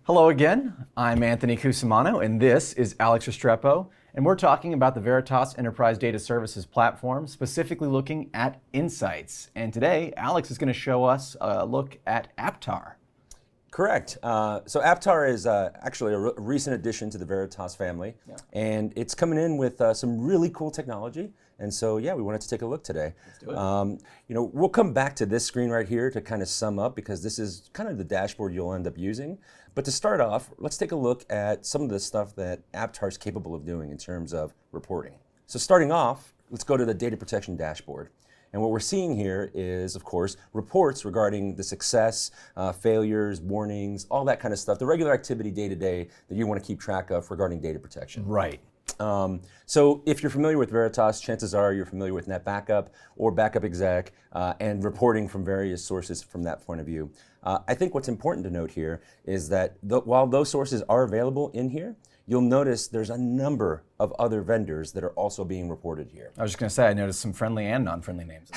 Hello again, I'm Anthony Cusimano, and this is Alex Restrepo, and we're talking about the Veritas Enterprise Data Services platform, specifically looking at insights. And today, Alex is going to show us a look at APTARE. Correct. So APTARE is actually a recent addition to the Veritas family, and it's coming in with some really cool technology. And so, yeah, we wanted to take a look today. Let's do it. We'll come back to this screen right here to kind of sum up, because this is kind of the dashboard you'll end up using. But to start off, let's take a look at some of the stuff that APTARE is capable of doing in terms of reporting. So starting off, let's go to the data protection dashboard. And what we're seeing here is, of course, reports regarding the success, failures, warnings, all that kind of stuff, the regular activity day-to-day that you want to keep track of regarding data protection. Right. So if you're familiar with Veritas, chances are you're familiar with Net Backup or Backup Exec and reporting from various sources from that point of view. I think what's important to note here is that while those sources are available in here, you'll notice there's a number of other vendors that are also being reported here. I was just going to say, I noticed some friendly and non-friendly names.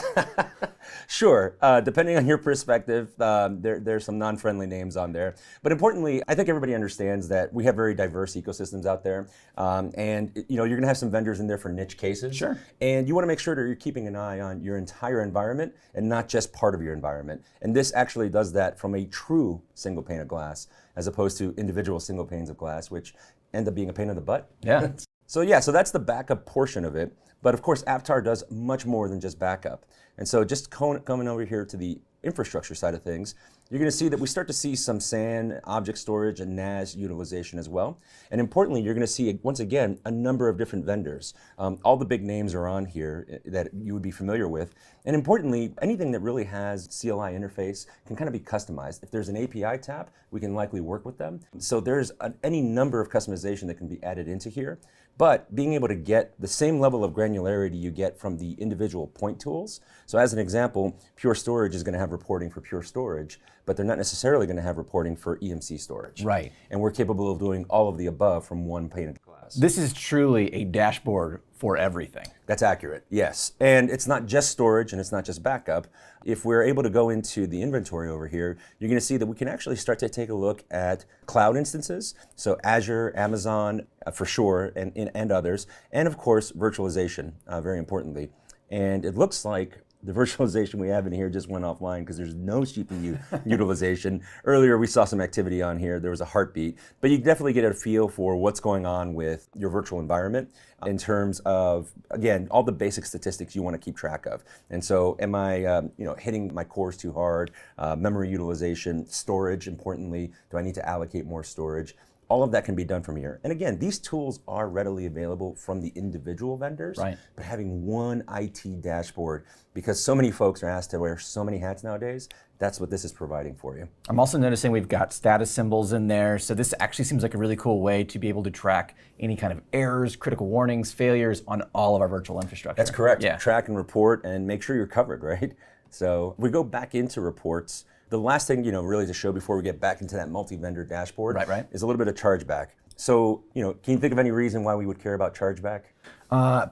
Sure, depending on your perspective, there's some non-friendly names on there. But importantly, I think everybody understands that we have very diverse ecosystems out there. And you're going to have some vendors in there for niche cases. Sure. And you want to make sure that you're keeping an eye on your entire environment and not just part of your environment. And this actually does that from a true single pane of glass, as opposed to individual single panes of glass, which end up being a pain in the butt. Yeah. So that's the backup portion of it. But of course, APTARE does much more than just backup. And so just coming over here to the infrastructure side of things, you're going to see that we start to see some SAN, object storage, and NAS utilization as well. And importantly, you're going to see, once again, a number of different vendors. All the big names are on here that you would be familiar with. And importantly, anything that really has CLI interface can kind of be customized. If there's an API tap, we can likely work with them. So there's any number of customization that can be added into here. But being able to get the same level of granularity you get from the individual point tools. So as an example, Pure Storage is going to have reporting for Pure Storage, but they're not necessarily going to have reporting for EMC storage. Right. And we're capable of doing all of the above from one pane of glass. This is truly a dashboard for everything. That's accurate, yes. And it's not just storage and it's not just backup. If we're able to go into the inventory over here, you're going to see that we can actually start to take a look at cloud instances. So Azure, Amazon, for sure, and others. And of course, virtualization, very importantly. And it looks like the virtualization we have in here just went offline because there's no CPU utilization. Earlier we saw some activity on here, there was a heartbeat, but you definitely get a feel for what's going on with your virtual environment in terms of, again, all the basic statistics you want to keep track of. And so am I hitting my cores too hard, memory utilization, storage, importantly, do I need to allocate more storage? All of that can be done from here. And again, these tools are readily available from the individual vendors, right. But having one IT dashboard, because so many folks are asked to wear so many hats nowadays, that's what this is providing for you. I'm also noticing we've got status symbols in there, so this actually seems like a really cool way to be able to track any kind of errors, critical warnings, failures on all of our virtual infrastructure. That's correct. Yeah. Track and report and make sure you're covered, right? So if we go back into reports, the last thing, really to show before we get back into that multi-vendor dashboard is a little bit of chargeback. So, can you think of any reason why we would care about chargeback?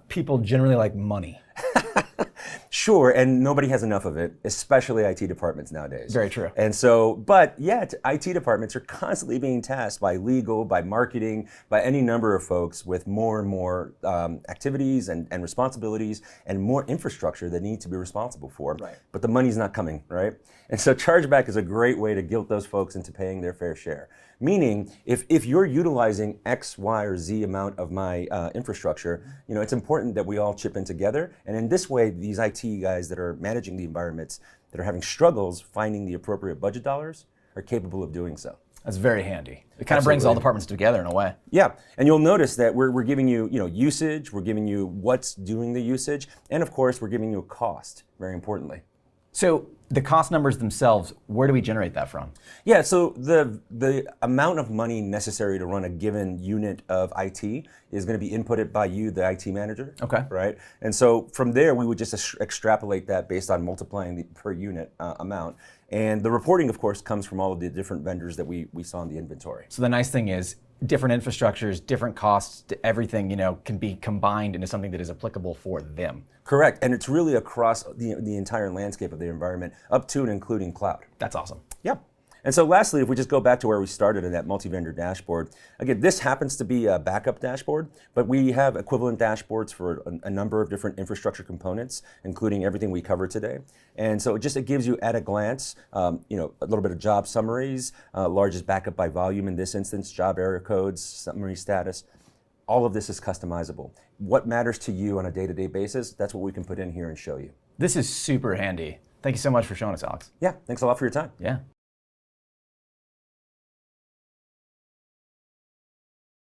People generally like money. Sure, and nobody has enough of it, especially IT departments nowadays. Very true. And so, but yet, IT departments are constantly being tasked by legal, by marketing, by any number of folks with more and more activities and responsibilities and more infrastructure that need to be responsible for. Right. But the money's not coming, right? And so chargeback is a great way to guilt those folks into paying their fair share. Meaning, if you're utilizing X, Y, or Z amount of my infrastructure, it's important that we all chip in together. And in this way, these IT guys that are managing the environments that are having struggles finding the appropriate budget dollars are capable of doing so. That's very handy. It kind of brings all departments together in a way. Yeah, and you'll notice that we're giving you, usage, we're giving you what's doing the usage, and of course, we're giving you a cost, very importantly. So the cost numbers themselves, where do we generate that from? Yeah, so the amount of money necessary to run a given unit of IT is going to be inputted by you, the IT manager. Okay. Right? And so from there, we would just extrapolate that based on multiplying the per unit amount. And the reporting, of course, comes from all of the different vendors that we saw in the inventory. So the nice thing is, different infrastructures, different costs, everything can be combined into something that is applicable for them. Correct, and it's really across the entire landscape of the environment, up to and including cloud. That's awesome. Yeah. And so lastly, if we just go back to where we started in that multi-vendor dashboard, again, this happens to be a backup dashboard, but we have equivalent dashboards for a number of different infrastructure components, including everything we covered today. And so it gives you at a glance, a little bit of job summaries, largest backup by volume in this instance, job area codes, summary status. All of this is customizable. What matters to you on a day-to-day basis, that's what we can put in here and show you. This is super handy. Thank you so much for showing us, Alex. Yeah, thanks a lot for your time. Yeah.